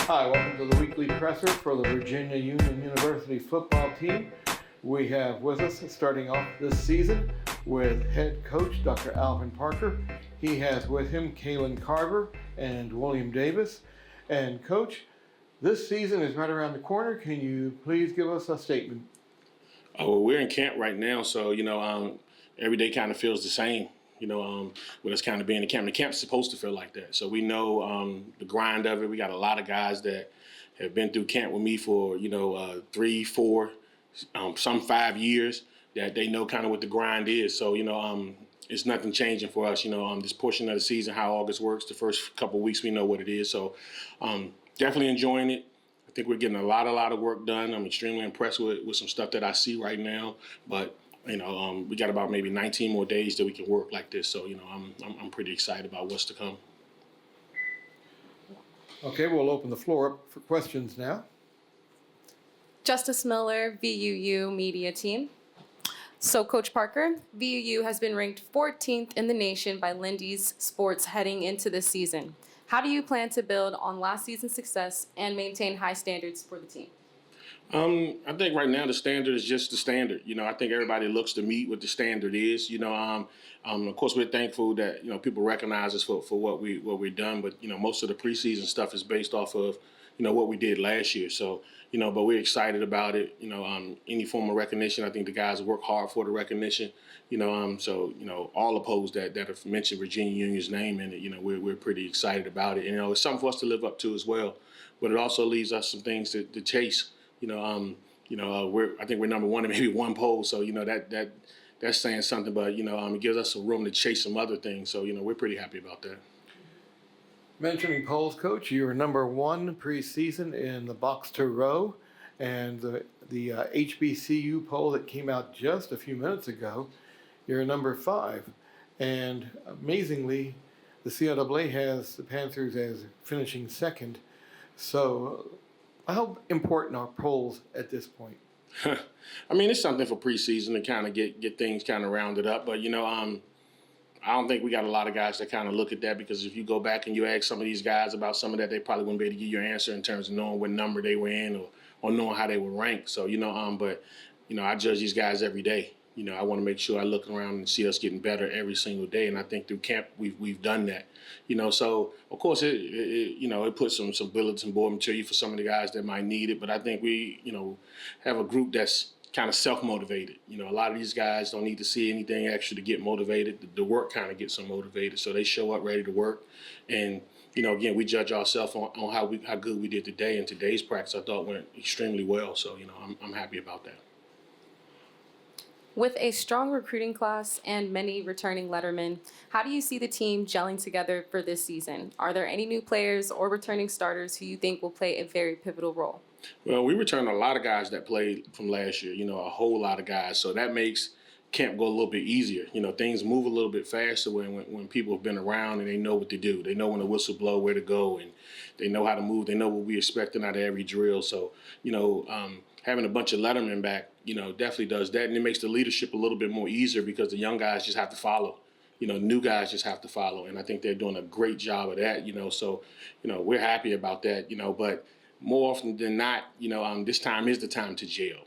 Hi, welcome to the weekly presser for the Virginia Union University football team. We have with us, starting off this season, with head coach Dr. Alvin Parker. He has with him Kalen Carver and William Davis. And coach, this season is right around the corner. Can you please give us a statement? Well, we're in camp right now, so every day kind of feels the same. With us kind of being in camp. The camp's supposed to feel like that. So we know the grind of it. We got a lot of guys that have been through camp with me for 3, 4, some 5 years. That they know kind of what the grind is. So it's nothing changing for us. This portion of the season, how August works. The first couple of weeks, we know what it is. So definitely enjoying it. I think we're getting a lot of work done. I'm extremely impressed with some stuff that I see right now. But we got about maybe 19 more days that we can work like this. So I'm pretty excited about what's to come. Okay, we'll open the floor up for questions now. Justice Miller, VUU Media Team. So, Coach Parker, VUU has been ranked 14th in the nation by Lindy's Sports heading into this season. How do you plan to build on last season's success and maintain high standards for the team? I think right now the standard is just the standard. I think everybody looks to meet what the standard is. Of course, we're thankful that people recognize us for what we've done. But most of the preseason stuff is based off of what we did last year. So but we're excited about it. Any form of recognition, I think the guys work hard for the recognition. All opposed that have mentioned Virginia Union's name in it. We're pretty excited about it. And it's something for us to live up to as well. But it also leaves us some things to chase. I think we're number one in maybe one poll, so that's saying something. But it gives us some room to chase some other things. So we're pretty happy about that. Mentioning polls, Coach, you were number one preseason in the box to row, and the HBCU poll that came out just a few minutes ago, you're number 5. And amazingly, the CIAA has the Panthers as finishing second. So how important are polls at this point? I mean, it's something for preseason to kind of get things kind of rounded up. But, I don't think we got a lot of guys that kind of look at that, because if you go back and you ask some of these guys about some of that, they probably wouldn't be able to give you an answer in terms of knowing what number they were in or knowing how they were ranked. So, I judge these guys every day. I want to make sure I look around and see us getting better every single day. And I think through camp, we've done that. So of course it puts some bulletin board material for some of the guys that might need it. But I think we, have a group that's kind of self-motivated. A lot of these guys don't need to see anything extra to get motivated. The work kind of gets them motivated. So they show up ready to work. And, again, we judge ourselves on how good we did today. And today's practice, I thought, went extremely well. So, I'm happy about that. With a strong recruiting class and many returning lettermen, how do you see the team gelling together for this season? Are there any new players or returning starters who you think will play a very pivotal role? Well, we returned a lot of guys that played from last year, a whole lot of guys. So that makes camp go a little bit easier. Things move a little bit faster when people have been around and they know what to do. They know when the whistle blow, where to go, and they know how to move. They know what we're expecting out of every drill. So, having a bunch of lettermen back, definitely does that. And it makes the leadership a little bit more easier, because the young guys just have to follow. New guys just have to follow. And I think they're doing a great job of that, So, we're happy about that, but more often than not, this time is the time to jail.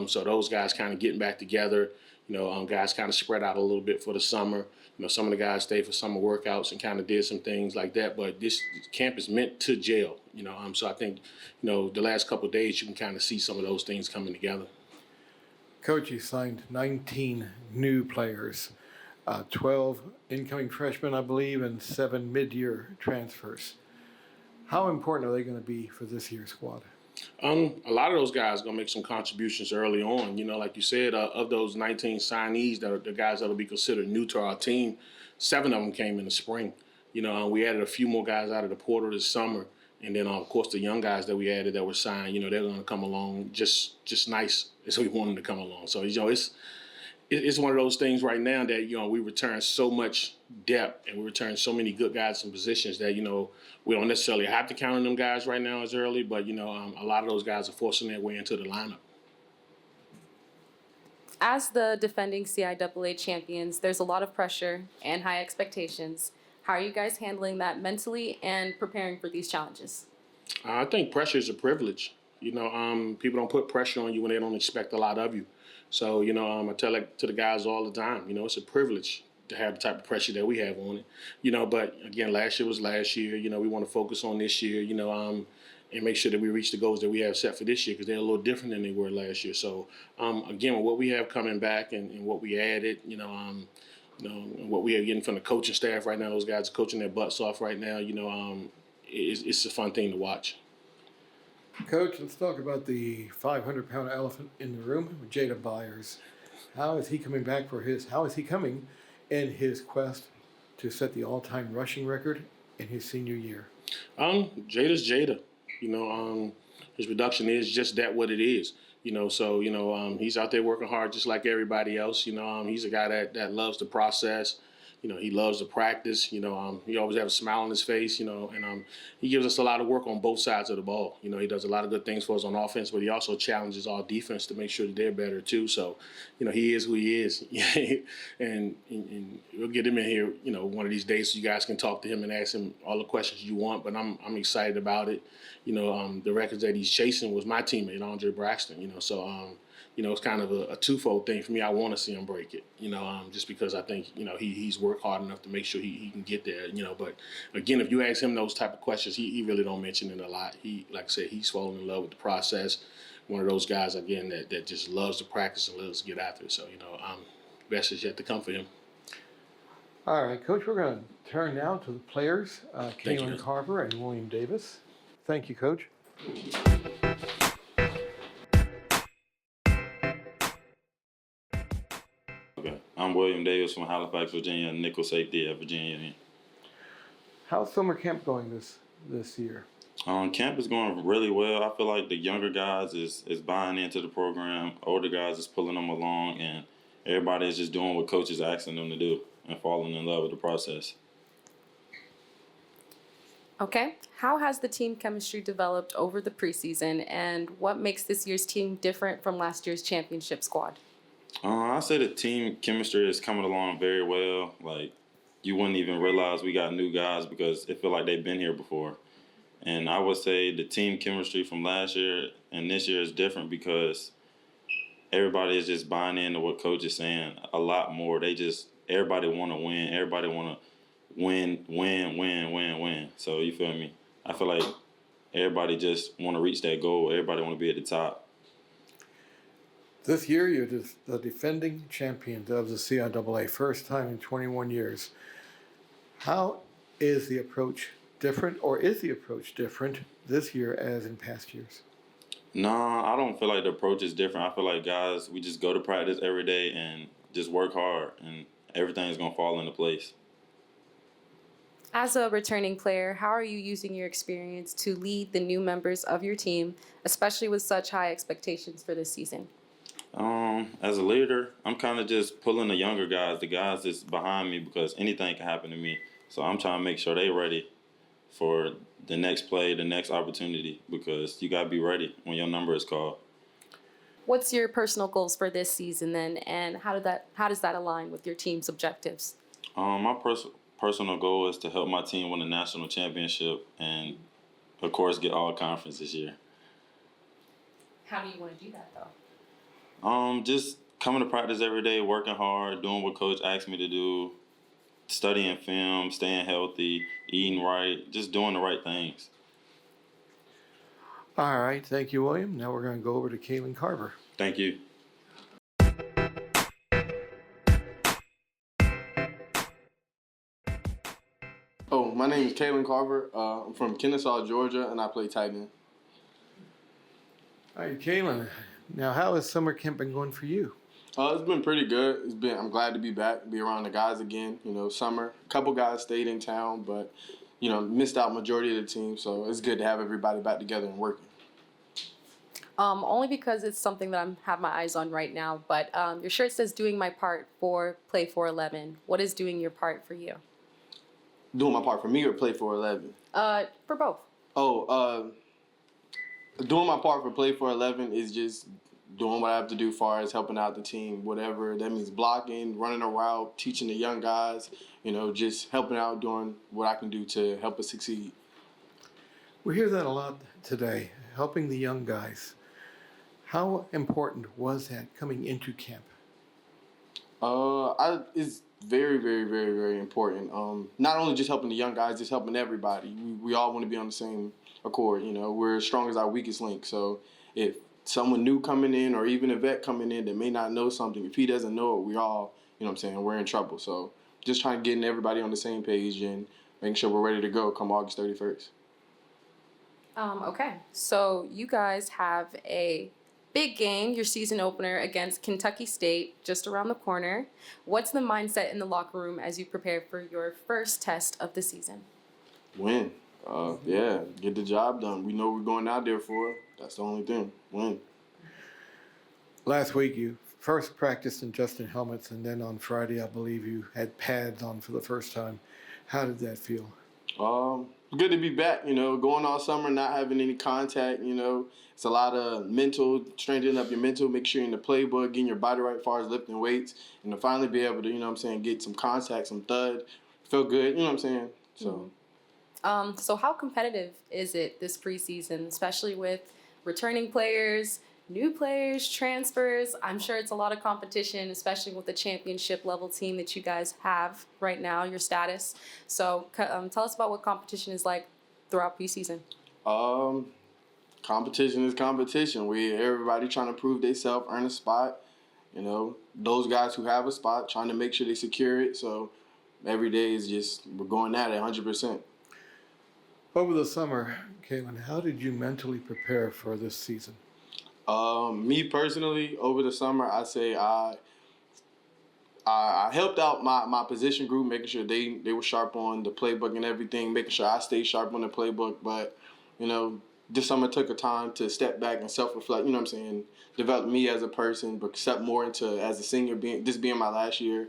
So those guys kind of getting back together. Guys kind of spread out a little bit for the summer. Some of the guys stayed for summer workouts and kind of did some things like that. But this camp is meant to jail. So I think, the last couple of days you can kind of see some of those things coming together. Coach, you signed 19 new players, 12 incoming freshmen, I believe, and 7 mid-year transfers. How important are they going to be for this year's squad? A lot of those guys are going to make some contributions early on. Like you said, of those 19 signees, that are the guys that will be considered new to our team, 7 of them came in the spring. We added a few more guys out of the portal this summer. And then, of course, the young guys that we added that were signed, they're going to come along just nice as we want them to come along. So, it's one of those things right now that, we return so much depth and we return so many good guys in positions that, we don't necessarily have to count on them guys right now as early, but, a lot of those guys are forcing their way into the lineup. As the defending CIAA champions, there's a lot of pressure and high expectations. How are you guys handling that mentally and preparing for these challenges? I think pressure is a privilege. People don't put pressure on you when they don't expect a lot of you. So, I tell it to the guys all the time, it's a privilege to have the type of pressure that we have on it. But again, last year was last year. We want to focus on this year, and make sure that we reach the goals that we have set for this year because they're a little different than they were last year. So, again, with what we have coming back and what we added, and what we are getting from the coaching staff right now, those guys are coaching their butts off right now, it's a fun thing to watch. Coach, let's talk about the 500-pound elephant in the room, Jada Byers. How is he coming in his quest to set the all-time rushing record in his senior year? Jada's Jada. His production is just that what it is. He's out there working hard just like everybody else. He's a guy that loves the process. He loves to practice. He always has a smile on his face, and he gives us a lot of work on both sides of the ball. He does a lot of good things for us on offense, but he also challenges our defense to make sure that they're better too. So, he is who he is. and we'll get him in here, one of these days so you guys can talk to him and ask him all the questions you want, but I'm excited about it. The records that he's chasing was my teammate, Andre Braxton, so it's kind of a twofold thing for me. I want to see him break it, just because I think, he's worked hard enough to make sure he can get there, But, again, if you ask him those type of questions, he really don't mention it a lot. Like I said, he's fallen in love with the process. One of those guys, again, that just loves to practice and loves to get after it. So, best is yet to come for him. All right, Coach, we're going to turn now to the players, Thank you, Kaylin Coach. Carver and William Davis. Thank you, Coach. Okay. I'm William Davis from Halifax, Virginia, nickel safety at Virginia Union. How's summer camp going this year? Camp is going really well. I feel like the younger guys is buying into the program. Older guys is pulling them along, and everybody is just doing what coach is asking them to do and falling in love with the process. Okay. How has the team chemistry developed over the preseason, and what makes this year's team different from last year's championship squad? I say the team chemistry is coming along very well. Like, you wouldn't even realize we got new guys because it feel like they've been here before. And I would say the team chemistry from last year and this year is different because everybody is just buying into what coach is saying a lot more. Everybody want to win. Everybody want to win. So you feel me? I feel like everybody just want to reach that goal. Everybody want to be at the top. This year, you're the defending champions of the CIAA, first time in 21 years. How is the approach different, or is the approach different this year as in past years? Nah, I don't feel like the approach is different. I feel like, guys, we just go to practice every day and just work hard, and everything's going to fall into place. As a returning player, how are you using your experience to lead the new members of your team, especially with such high expectations for this season? As a leader, I'm kind of just pulling the younger guys, the guys that's behind me, because anything can happen to me. So I'm trying to make sure they're ready for the next play, the next opportunity, because you got to be ready when your number is called. What's your personal goals for this season then, and how does that align with your team's objectives? My personal goal is to help my team win a national championship and, of course, get all conference this year. How do you want to do that, though? Just coming to practice every day, working hard, doing what coach asked me to do, studying film, staying healthy, eating right, just doing the right things. All right, thank you, William. Now we're going to go over to Kaylin Carver. Thank you. Oh, my name is Kaylin Carver. I'm from Kennesaw, Georgia, and I play tight end. All right, Kaylin. Now, how has summer camp been going for you? It's been pretty good. I'm glad to be back, be around the guys again. Summer. A couple guys stayed in town, but missed out majority of the team. So it's good to have everybody back together and working. Only because it's something that I have my eyes on right now. But your shirt says "Doing my part for Play for 11." What is doing your part for you? Doing my part for me or play for 11? For both. Doing my part for Play for 11 is just doing what I have to do as far as helping out the team, whatever. That means blocking, running a route, teaching the young guys, just helping out, doing what I can do to help us succeed. We hear that a lot today, helping the young guys. How important was that coming into camp? It's very, very, very, very important. Not only just helping the young guys, just helping everybody. We all want to be on the same accord. You know, we're as strong as our weakest link. So if someone new coming in, or even a vet coming in that may not know something, if he doesn't know it, we all, you know what I'm saying, we're in trouble. So just trying to get everybody on the same page and making sure we're ready to go come August 31st. Okay, so you guys have a big game, your season opener against Kentucky State, just around the corner. What's the mindset in the locker room as you prepare for your first test of the season? Win. Yeah, get the job done. We know we're going out there for it. That's the only thing. Win. Last week you first practiced in just in helmets, and then on Friday I believe you had pads on for the first time. How did that feel? Good to be back, you know, going all summer, not having any contact, you know. It's a lot of mental, strengthening up your mental, make sure you're in the playbook, getting your body right as far as lifting weights, and to finally be able to, you know what I'm saying, get some contact, some thud, feel good, you know what I'm saying? So. So how competitive is it this preseason, especially with returning players, new players, transfers? I'm sure it's a lot of competition, especially with the championship level team that you guys have right now, your status. So tell us about what competition is like throughout preseason. Competition is competition. Everybody trying to prove themselves, earn a spot. You know, those guys who have a spot trying to make sure they secure it. So every day is just we're going at it 100%. Over the summer, Caitlin, how did you mentally prepare for this season? Me personally, over the summer, I say I helped out my position group, making sure they were sharp on the playbook and everything, making sure I stayed sharp on the playbook. But, you know, this summer took a time to step back and self-reflect, you know what I'm saying, develop me as a person, but step more into, as a senior, this being my last year,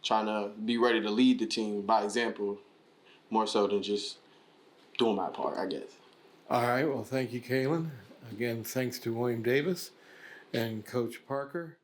trying to be ready to lead the team by example, more so than just doing my part, I guess. All right, well, thank you, Caitlin. Again, thanks to William Davis and Coach Parker.